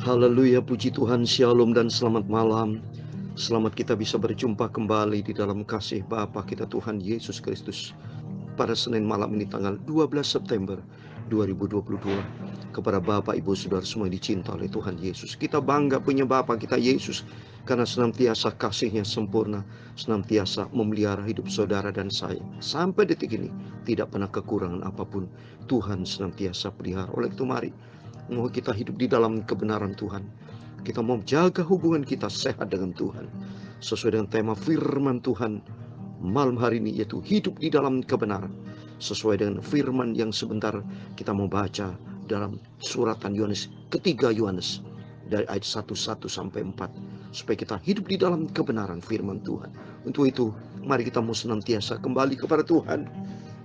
Haleluya, puji Tuhan, shalom dan selamat malam. Selamat kita bisa berjumpa kembali di dalam kasih Bapa kita Tuhan Yesus Kristus pada Senin malam ini tanggal 12 September 2022. Kepada Bapak, Ibu, Saudara semua yang dicinta oleh Tuhan Yesus, kita bangga punya Bapa kita Yesus, karena senantiasa kasih-Nya sempurna, senantiasa memelihara hidup saudara dan saya. Sampai detik ini tidak pernah kekurangan apapun. Tuhan senantiasa pelihara. Oleh itu mari mau kita hidup di dalam kebenaran Tuhan. Kita mau jaga hubungan kita sehat dengan Tuhan, sesuai dengan tema firman Tuhan malam hari ini, yaitu hidup di dalam kebenaran. Sesuai dengan firman yang sebentar kita mau baca dalam suratan Yohanes, ketiga Yohanes, dari ayat 1 sampai 4, supaya kita hidup di dalam kebenaran firman Tuhan. Untuk itu mari kita mau senantiasa kembali kepada Tuhan.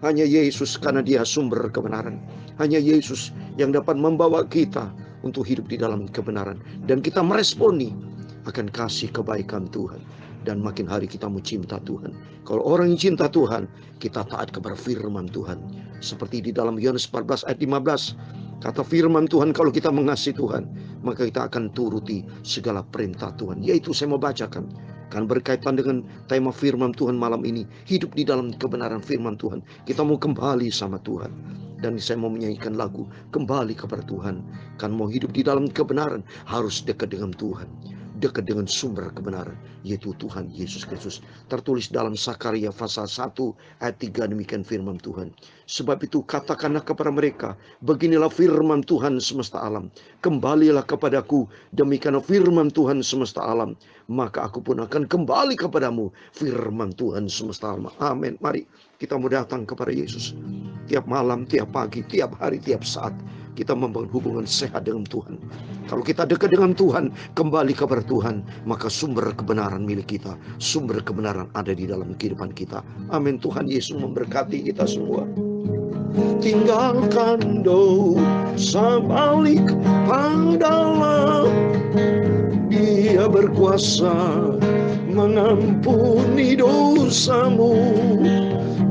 Hanya Yesus, karena Dia sumber kebenaran. Hanya Yesus yang dapat membawa kita untuk hidup di dalam kebenaran, dan kita meresponi akan kasih kebaikan Tuhan. Dan makin hari kita mau cinta Tuhan. Kalau orang yang cinta Tuhan, kita taat kepada firman Tuhan. Seperti di dalam Yohanes 14 ayat 15, kata firman Tuhan, kalau kita mengasihi Tuhan, maka kita akan turuti segala perintah Tuhan. Yaitu saya mau bacakan, kan berkaitan dengan tema firman Tuhan malam ini, hidup di dalam kebenaran firman Tuhan. Kita mau kembali sama Tuhan. Dan saya mau menyanyikan lagu kembali kepada Tuhan. Kan mau hidup di dalam kebenaran, harus dekat dengan Tuhan, dekat dengan sumber kebenaran, yaitu Tuhan Yesus Kristus. Tertulis dalam Sakaria pasal 1 ayat 3, demikian firman Tuhan. Sebab itu katakanlah kepada mereka, beginilah firman Tuhan semesta alam, kembalilah kepadaku, demikian firman Tuhan semesta alam, maka aku pun akan kembali kepadamu, firman Tuhan semesta alam. Amin. Mari kita mau datang kepada Yesus. Tiap malam, tiap pagi, tiap hari, tiap saat kita membangun hubungan sehat dengan Tuhan. Kalau kita dekat dengan Tuhan, kembali kepada Tuhan, maka sumber kebenaran milik kita, sumber kebenaran ada di dalam kehidupan kita. Amin. Tuhan Yesus memberkati kita semua. Tinggalkan dosa, balik padalah, Dia berkuasa mengampuni dosamu.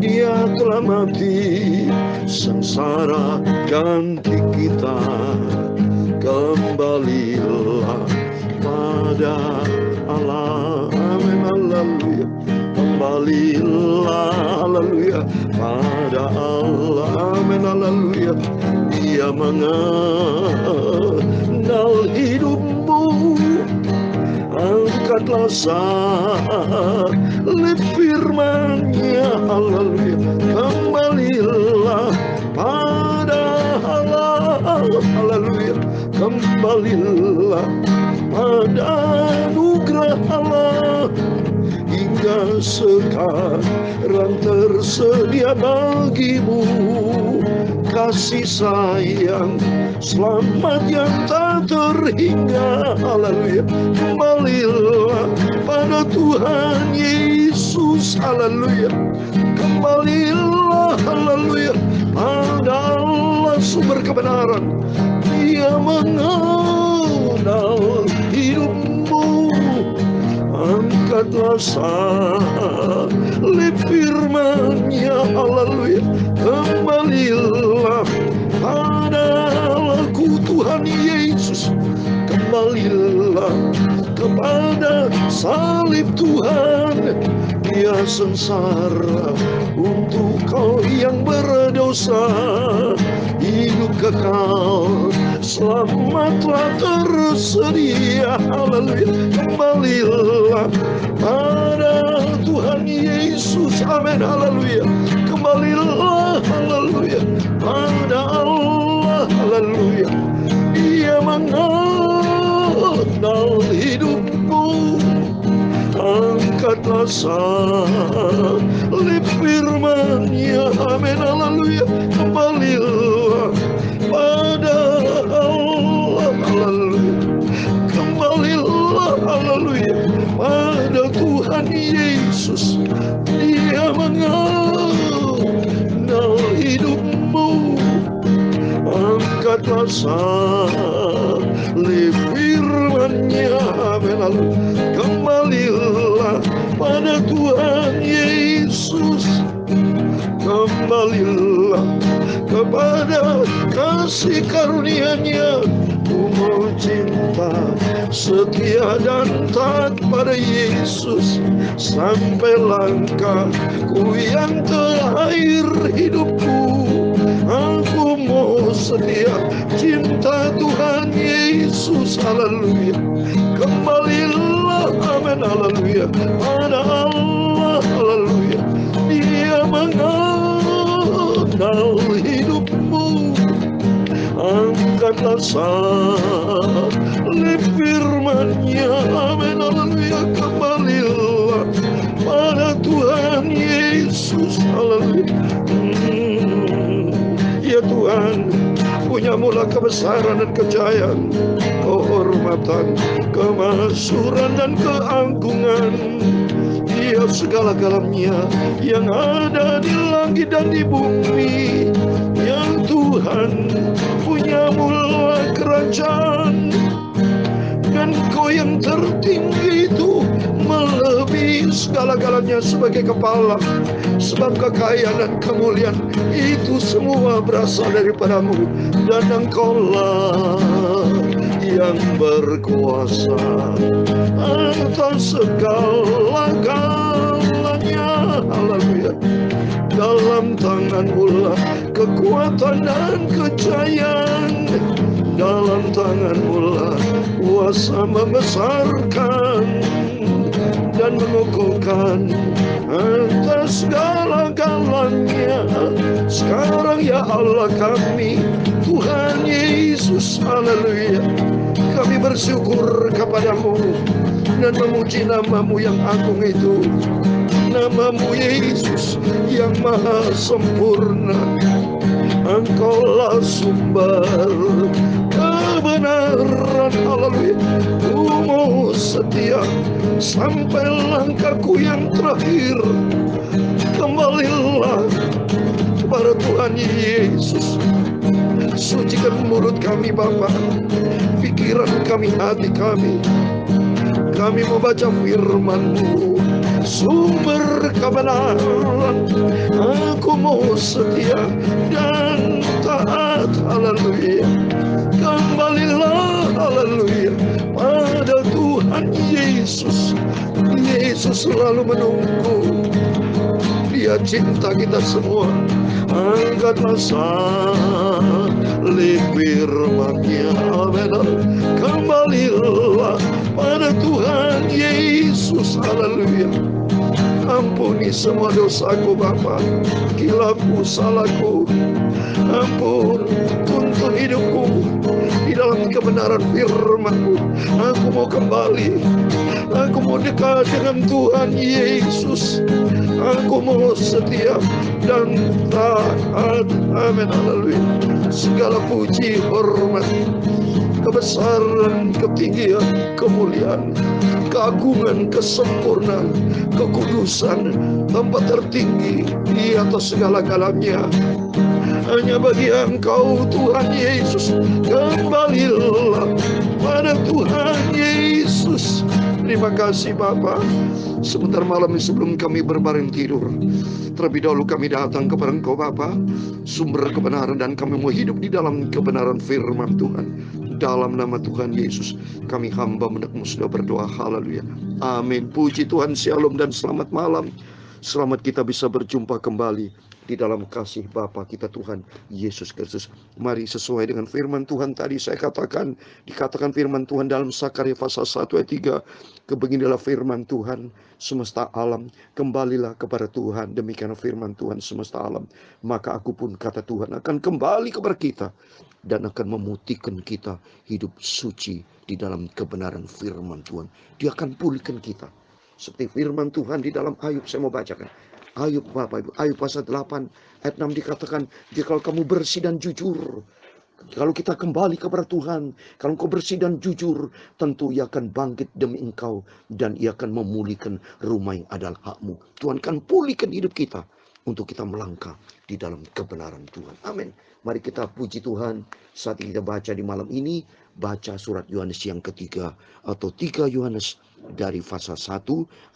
Dia telah mati, sengsara ganti kita. Kembalilah pada Allah. Amin. Haleluya. Kembalilah, haleluya, pada Allah. Amin. Haleluya. Dia mengenal hidupmu. Angkatlah salib firman-Nya, haleluya. Kembalilah pada Allah, haleluya. Kembalilah pada anugerah Allah. Hingga sekarang tersedia bagimu kasih sayang, selamat yang tak terhingga, haleluya. Kembalilah pada Tuhan Yesus, haleluya. Kembalilah, haleluya, pada Allah sumber kebenaran. Dia mengenal hidupmu. Angkatlah salib firman-Nya, haleluya. Kembalilah pada Allahku Tuhan Yesus. Kembalilah kepada salib Tuhan. Dia sengsara untuk kau yang berdosa. Hidup kekal, selamatlah tersedia, haleluya. Kembalilah pada Tuhan Yesus, amin, haleluya. Kembalilah, haleluya, pada Allah, haleluya. Dia mengenal hidupmu. Angkatlah salib firman-Nya, amin, haleluya. Kembalilah pada Allah, haleluya. Kembalilah, haleluya, pada Tuhan Yesus. Dia mengenal hidupmu. Angkatlah salib firman-Nya, amin, haleluya. Kembalilah pada Tuhan Yesus. Kembalilah kepada kasih karunia-Nya. Ku mau cinta, setia dan taat pada Yesus sampai langkahku yang terakhir hidupku. Aku mau setia cinta Tuhan Yesus, haleluya. Kembalilah, amin, haleluya, pada Allah, haleluya. Dia mengenal hidupmu. Angkatlah salib firman-Nya, amin, haleluya. Kembalilah pada Tuhan Yesus, haleluya. Ya Tuhan, punya-Mulah kebesaran dan kejayaan, kehormatan, kemasyhuran dan keagungan. Dia segala-galanya yang ada di langit dan di bumi. Ya Tuhan, punya-Mulah kerajaan, dan Kau yang tertinggi itu melebihi segala-galanya sebagai kepala. Sebab kekayaan dan kemuliaan itu semua berasal daripada-Mu, dan Engkau-lah yang berkuasa atas segala-galanya, haleluya. Dalam tangan-Mu lah kekuatan dan kejayaan, dalam tangan-Mu lah kuasa membesarkan dan mengukuhkan atas segala-galanya. Sekarang ya Allah kami, Tuhan Yesus, haleluya, kami bersyukur kepada-Mu dan memuji nama-Mu yang agung itu, nama-Mu Yesus yang maha sempurna. Engkau-lah sumber kebenaran, haleluya. Ku mau setia sampai langkahku yang terakhir. Kembalilah kepada Tuhan Yesus. Sucikan mulut kami Bapa, pikiran kami, hati kami. Kami mau baca firman-Mu, sumber kebenaran. Aku mau setia dan taat, haleluya. Kembalilah, haleluya, pada Tuhan Yesus. Yesus selalu menunggu. Dia cinta kita semua. Angkatlah salib firman-Nya, amin. Kembalilah pada Tuhan Yesus, haleluya. Ampuni semua dosaku Bapa, kilapku, salahku. Ampun, tuntun hidupku di dalam kebenaran firman-Mu. Aku mau kembali, aku mau dekat dengan Tuhan Yesus. Aku mau setia dan taat, amin, haleluya. Segala puji, hormat, kebesaran, ketinggian, kemuliaan, keagungan, kesempurnaan, kekudusan, tempat tertinggi di atas segala-galanya hanya bagi Engkau, Tuhan Yesus. Kembalilah pada Tuhan Yesus. Terima kasih Bapa. Sebentar malam ini sebelum kami berbaring tidur, terlebih dahulu kami datang kepada Engkau Bapa, sumber kebenaran, dan kami mau hidup di dalam kebenaran firman Tuhan. Dalam nama Tuhan Yesus, kami hamba mendak-Mu sudah berdoa, haleluya, amin. Puji Tuhan, shalom dan selamat malam. Selamat kita bisa berjumpa kembali di dalam kasih Bapa kita Tuhan Yesus Kristus. Mari sesuai dengan firman Tuhan tadi saya katakan, dikatakan firman Tuhan dalam Sakaria pasal 1 ayat 3. Beginilah firman Tuhan, semesta alam kembalilah kepada Tuhan. Demikian firman Tuhan, semesta alam. Maka aku pun, kata Tuhan, akan kembali kepada kita dan akan memutihkan kita hidup suci di dalam kebenaran firman Tuhan. Dia akan pulihkan kita. Seperti firman Tuhan di dalam Ayub, saya mau bacakan. Ayub Bapak Ibu, Ayub pasal 8 ayat 6 dikatakan, jika kamu bersih dan jujur, kalau kita kembali kepada Tuhan, kalau engkau bersih dan jujur, tentu Ia akan bangkit demi engkau, dan Ia akan memulihkan rumah yang adalah hakmu. Tuhan akan pulihkan hidup kita untuk kita melangkah di dalam kebenaran Tuhan. Amin. Mari kita puji Tuhan. Saat kita baca di malam ini, baca surat Yohanes yang ketiga, atau 3 Yohanes dari pasal 1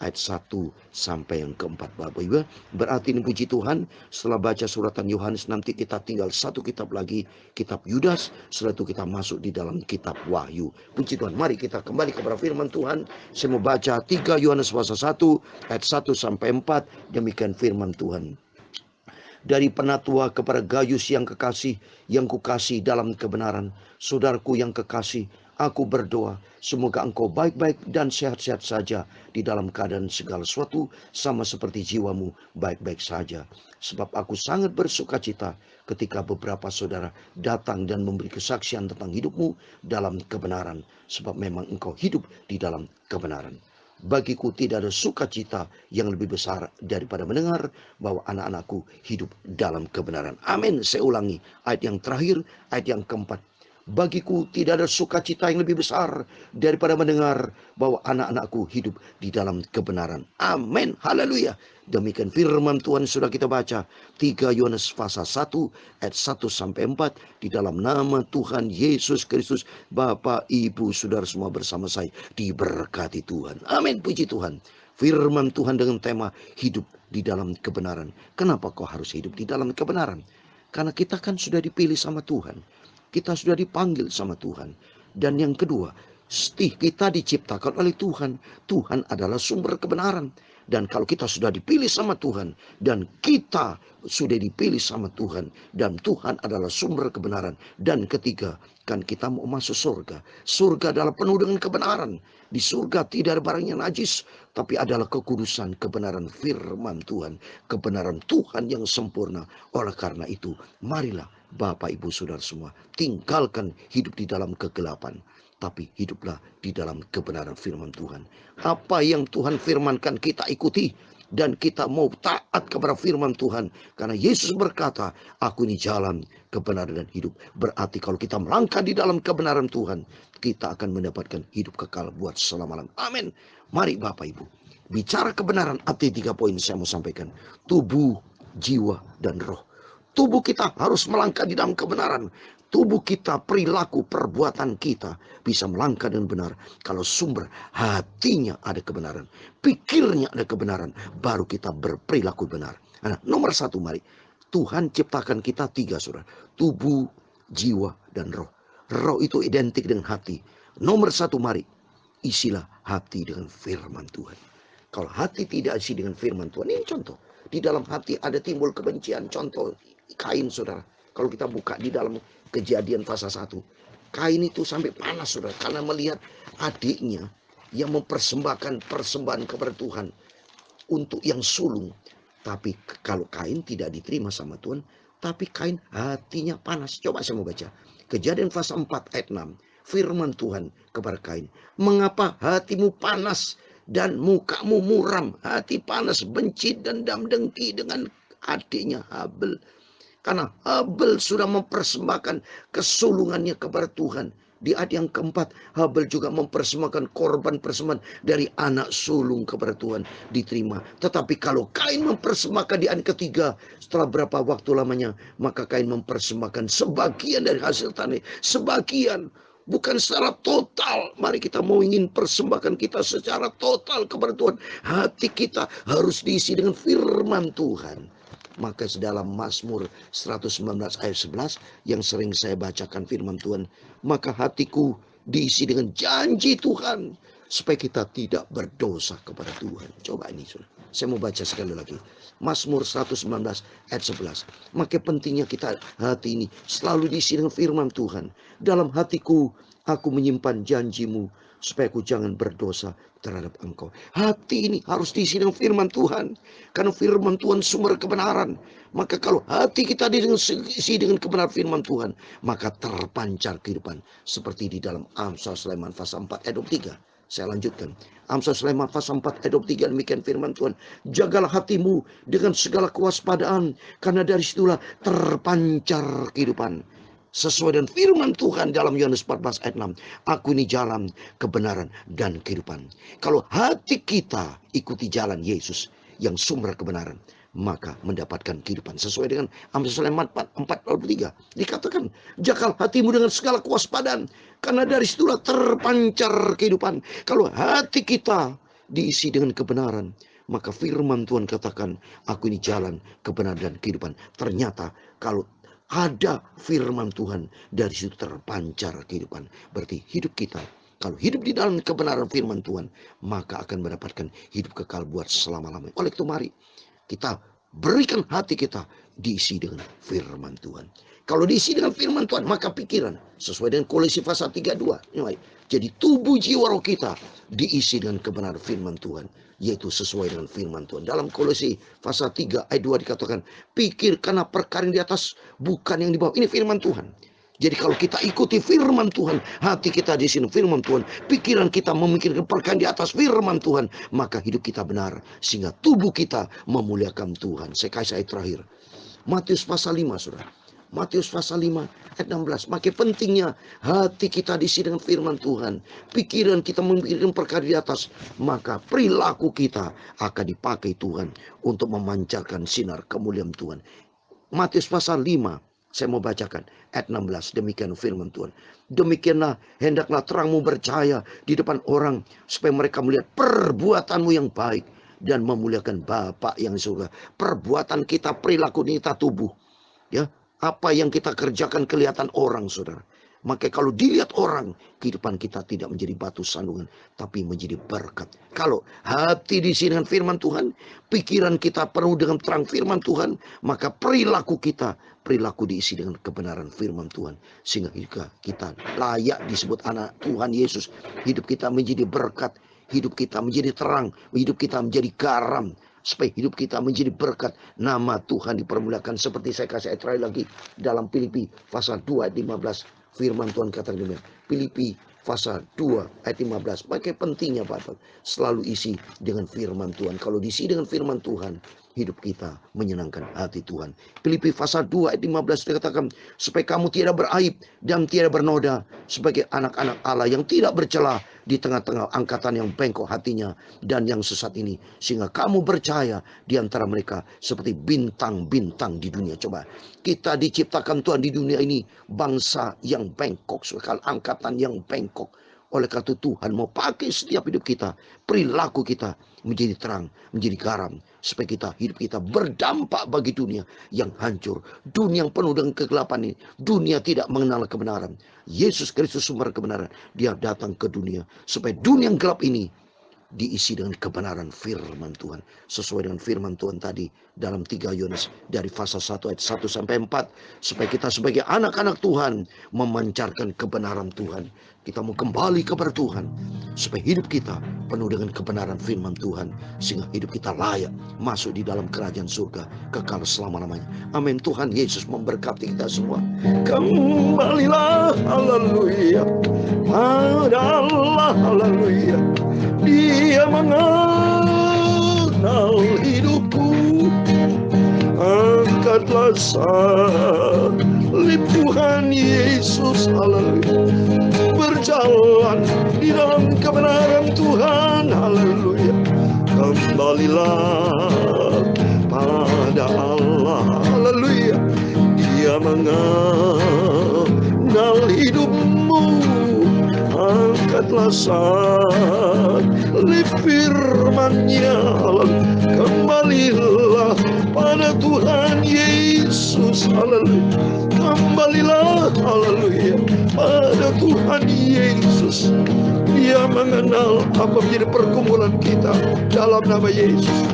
ayat 1 sampai yang keempat, Bapak Ibu. Berarti ini puji Tuhan, setelah baca suratan Yohanes nanti kita tinggal satu kitab lagi, kitab Yudas. Setelah itu kita masuk di dalam kitab Wahyu. Puji Tuhan, mari kita kembali kepada firman Tuhan. Saya mau baca 3 Yohanes pasal 1 ayat 1 sampai 4. Demikian firman Tuhan. Dari penatua kepada Gayus yang kekasih, yang kukasih dalam kebenaran, saudaraku yang kekasih, aku berdoa, semoga engkau baik-baik dan sehat-sehat saja di dalam keadaan segala sesuatu, sama seperti jiwamu baik-baik saja. Sebab aku sangat bersuka cita ketika beberapa saudara datang dan memberi kesaksian tentang hidupmu dalam kebenaran, sebab memang engkau hidup di dalam kebenaran. Bagiku tidak ada sukacita yang lebih besar daripada mendengar bahwa anak-anakku hidup dalam kebenaran. Amin. Saya ulangi ayat yang terakhir, ayat yang keempat. Bagiku tidak ada sukacita yang lebih besar daripada mendengar bahwa anak-anakku hidup di dalam kebenaran. Amin. Haleluya. Demikian firman Tuhan sudah kita baca. 3 Yohanes pasal 1 ayat 1 sampai 4. Di dalam nama Tuhan Yesus Kristus, Bapak, Ibu, Saudara semua bersama saya diberkati Tuhan. Amin. Puji Tuhan. Firman Tuhan dengan tema hidup di dalam kebenaran. Kenapa kau harus hidup di dalam kebenaran? Karena kita kan sudah dipilih sama Tuhan. Kita sudah dipanggil sama Tuhan. Dan yang kedua, kita diciptakan oleh Tuhan. Tuhan adalah sumber kebenaran. Dan kalau kita sudah dipilih sama Tuhan, dan kita sudah dipilih sama Tuhan, dan Tuhan adalah sumber kebenaran. Dan ketiga, kan kita mau masuk surga. Surga adalah penuh dengan kebenaran. Di surga tidak ada barang yang najis, tapi adalah kekudusan, kebenaran firman Tuhan, kebenaran Tuhan yang sempurna. Oleh karena itu, marilah Bapak, Ibu, Saudara semua, tinggalkan hidup di dalam kegelapan, tapi hiduplah di dalam kebenaran firman Tuhan. Apa yang Tuhan firmankan kita ikuti, dan kita mau taat kepada firman Tuhan. Karena Yesus berkata, aku ini jalan, kebenaran dan hidup. Berarti kalau kita melangkah di dalam kebenaran Tuhan, kita akan mendapatkan hidup kekal buat selama-lamanya. Amin. Mari Bapak Ibu, bicara kebenaran, ada 3 poin saya mau sampaikan. Tubuh, jiwa, dan roh. Tubuh kita harus melangkah di dalam kebenaran. Tubuh kita, perilaku, perbuatan kita bisa melangkah dengan benar. Kalau sumber hatinya ada kebenaran, pikirnya ada kebenaran, baru kita berperilaku benar. Nah, nomor 1 mari. Tuhan ciptakan kita 3 saudara. Tubuh, jiwa, dan roh. Roh itu identik dengan hati. Nomor 1 mari. Isilah hati dengan firman Tuhan. Kalau hati tidak isi dengan firman Tuhan, ini contoh. Di dalam hati ada timbul kebencian. Contoh Kain saudara. Kalau kita buka di dalam Kejadian pasal 1. Kain itu sampai panas saudara. Karena melihat adiknya yang mempersembahkan persembahan kepada Tuhan untuk yang sulung. Tapi kalau Kain tidak diterima sama Tuhan. Tapi Kain hatinya panas. Coba saya mau baca. Kejadian pasal 4 ayat 6. Firman Tuhan kepada Kain. Mengapa hatimu panas dan mukamu muram? Hati panas, benci, dendam, dengki dengan adiknya Habel. Karena Habel sudah mempersembahkan kesulungannya kepada Tuhan. Di ayat yang keempat, Habel juga mempersembahkan korban persembahan dari anak sulung kepada Tuhan, diterima. Tetapi kalau Kain mempersembahkan di ayat ketiga, setelah berapa waktu lamanya, maka Kain mempersembahkan sebagian dari hasil tanah. Sebagian, bukan secara total. Mari kita mau ingin persembahkan kita secara total kepada Tuhan. Hati kita harus diisi dengan firman Tuhan. Maka dalam Mazmur 119 ayat 11 yang sering saya bacakan firman Tuhan. Maka hatiku diisi dengan janji Tuhan. Supaya kita tidak berdosa kepada Tuhan. Coba ini saudara. Saya mau baca sekali lagi. Mazmur 119 ayat 11. Maka pentingnya kita hati ini selalu diisi dengan firman Tuhan. Dalam hatiku aku menyimpan janjimu. Supaya aku jangan berdosa terhadap engkau. Hati ini harus diisi dengan firman Tuhan. Karena firman Tuhan sumber kebenaran. Maka kalau hati kita diisi dengan kebenaran firman Tuhan, maka terpancar kehidupan. Seperti di dalam Amsal Sulaiman pasal 4 ayat 23. Saya lanjutkan. Amsal Sulaiman pasal 4 ayat 23 demikian firman Tuhan. Jagalah hatimu dengan segala kewaspadaan. Karena dari situlah terpancar kehidupan. Sesuai dengan firman Tuhan dalam Yohanes 14 ayat 6. Aku ini jalan, kebenaran, dan kehidupan. Kalau hati kita ikuti jalan Yesus yang sumber kebenaran, maka mendapatkan kehidupan. Sesuai dengan Amsal 4:43 dikatakan, "Jagal hatimu dengan segala kewaspadaan, karena dari situlah terpancar kehidupan." Kalau hati kita diisi dengan kebenaran, maka firman Tuhan katakan, "Aku ini jalan, kebenaran dan kehidupan." Ternyata kalau ada firman Tuhan, dari situ terpancar kehidupan. Berarti hidup kita, kalau hidup di dalam kebenaran firman Tuhan, maka akan mendapatkan hidup kekal buat selama-lamanya. Oleh itu mari kita berikan hati kita diisi dengan firman Tuhan. Kalau diisi dengan firman Tuhan, maka pikiran sesuai dengan Kolose pasal 3:2. Jadi tubuh jiwa roh kita diisi dengan kebenaran firman Tuhan, yaitu sesuai dengan firman Tuhan. Dalam Kolose pasal 3 ayat 2 dikatakan, "Pikirkanlah perkara yang di atas, bukan yang di bawah." Ini firman Tuhan. Jadi kalau kita ikuti firman Tuhan, hati kita di sini firman Tuhan, pikiran kita memikirkan perkara di atas firman Tuhan, maka hidup kita benar, sehingga tubuh kita memuliakan Tuhan. Saya kasih ayat terakhir, Matius pasal 5, saudara. Matius pasal 5 ayat 16. Makin pentingnya hati kita diisi dengan firman Tuhan, pikiran kita memikirkan perkara di atas, maka perilaku kita akan dipakai Tuhan untuk memancarkan sinar kemuliaan Tuhan. Matius pasal 5, saya mau bacakan ayat 16. Demikian firman Tuhan. "Demikianlah hendaklah terangmu bercahaya di depan orang, supaya mereka melihat perbuatanmu yang baik dan memuliakan Bapa yang di surga." Perbuatan kita, perilaku kita, tubuh, ya, apa yang kita kerjakan kelihatan orang, saudara. Maka kalau dilihat orang, kehidupan kita tidak menjadi batu sandungan, tapi menjadi berkat. Kalau hati diisi dengan firman Tuhan, pikiran kita penuh dengan terang firman Tuhan, maka perilaku kita, perilaku diisi dengan kebenaran firman Tuhan. Sehingga kita layak disebut anak Tuhan Yesus. Hidup kita menjadi berkat, hidup kita menjadi terang, hidup kita menjadi garam. Supaya hidup kita menjadi berkat, nama Tuhan dipermuliakan. Seperti saya kasih ayat terakhir lagi dalam Filipi pasal 2 ayat 15. Firman Tuhan kata demikian. Filipi pasal 2 ayat 15. Pakai pentingnya Bapak selalu isi dengan firman Tuhan. Kalau diisi dengan firman Tuhan, hidup kita menyenangkan hati Tuhan. Filipi pasal 2 ayat 15 dikatakan, "Supaya kamu tidak beraib dan tidak bernoda, sebagai anak-anak Allah yang tidak bercela di tengah-tengah angkatan yang bengkok hatinya dan yang sesat ini, sehingga kamu bercahaya di antara mereka seperti bintang-bintang di dunia." Coba, kita diciptakan Tuhan di dunia ini bangsa yang bengkok, sekali angkatan yang bengkok. Oleh karena itu Tuhan mau pakai setiap hidup kita, perilaku kita menjadi terang, menjadi garam, supaya hidup kita berdampak bagi dunia yang hancur, dunia yang penuh dengan kegelapan ini. Dunia tidak mengenal kebenaran. Yesus Kristus sumber kebenaran, Dia datang ke dunia supaya dunia yang gelap ini diisi dengan kebenaran firman Tuhan. Sesuai dengan firman Tuhan tadi dalam 3 Yohanes dari pasal 1 ayat 1 sampai 4. Supaya kita sebagai anak-anak Tuhan memancarkan kebenaran Tuhan. Kita mau kembali kepada Tuhan, supaya hidup kita penuh dengan kebenaran firman Tuhan, sehingga hidup kita layak masuk di dalam kerajaan surga kekal selama-lamanya. Amin. Tuhan Yesus memberkati kita semua. Kembalilah, haleluya, pada Allah, haleluya. Dia mengenal hidupku. Angkatlah salib Tuhan Yesus, haleluya. Berjalan di dalam kebenaran Tuhan, haleluya. Kembalilah pada Allah, haleluya. Dia mengenal hidupmu. Angkatlah salib firman-Nya, kembalilah pada Tuhan Yesus, haleluya. Kembalilah, haleluya, pada Tuhan Yesus. Dia mengenal apa menjadi pergumulan kita dalam nama Yesus.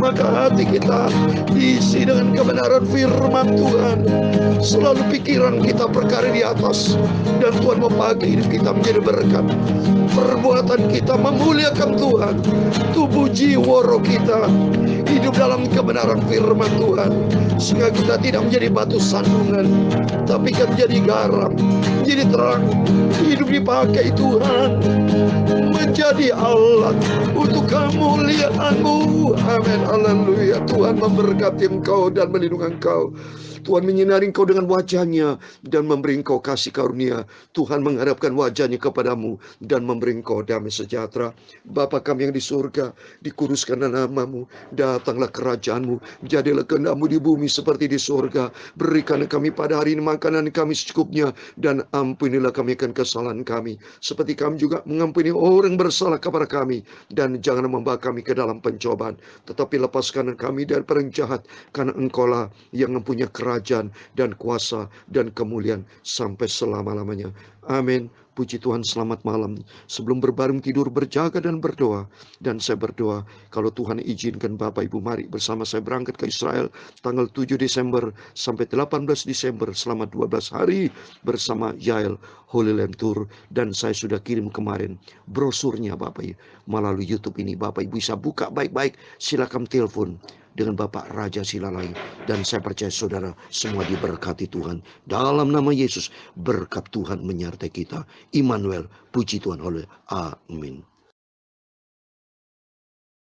Maka hati kita diisi dengan kebenaran firman Tuhan. Selalu pikiran kita perkara di atas, dan Tuhan mau pakai hidup kita menjadi berkat. Perbuatan kita memuliakan Tuhan. Tubuh jiwa roh kita hidup dalam kebenaran firman Tuhan, sehingga kita tidak menjadi batu sandungan, tapi kita menjadi garam, menjadi terang. Hidup dipakai Tuhan menjadi alat untuk kemuliaan-Mu. Amin, haleluya. Tuhan memberkati engkau dan melindungi engkau. Tuhan menyinari engkau dengan wajahnya dan memberi engkau kasih karunia. Tuhan menghadapkan wajahnya kepadamu dan memberi engkau damai sejahtera. Bapa kami yang di surga, dikuduskanlah namamu, datanglah kerajaanmu, jadilah kehendakmu di bumi seperti di surga. Berikan kami pada hari ini makanan kami secukupnya, dan ampunilah kami akan kesalahan kami, seperti kami juga mengampuni orang bersalah kepada kami. Dan jangan membawa kami ke dalam pencobaan, tetapi lepaskan kami dari orang jahat, karena engkaulah yang mempunyai kerajaan dan kuasa dan kemuliaan sampai selama-lamanya. Amin. Puji Tuhan, selamat malam. Sebelum berbaring tidur, berjaga dan berdoa. Dan saya berdoa, kalau Tuhan izinkan Bapak Ibu, mari bersama saya berangkat ke Israel tanggal 7 Desember sampai 18 Desember selama 12 hari bersama Yael Holy Land Tour. Dan saya sudah kirim kemarin brosurnya Bapak Ibu melalui YouTube ini. Bapak Ibu bisa buka baik-baik, silakan telepon dengan Bapak Raja Silalai. Dan saya percaya saudara semua diberkati Tuhan. Dalam nama Yesus, berkat Tuhan menyertai kita. Immanuel, puji Tuhan. Amin.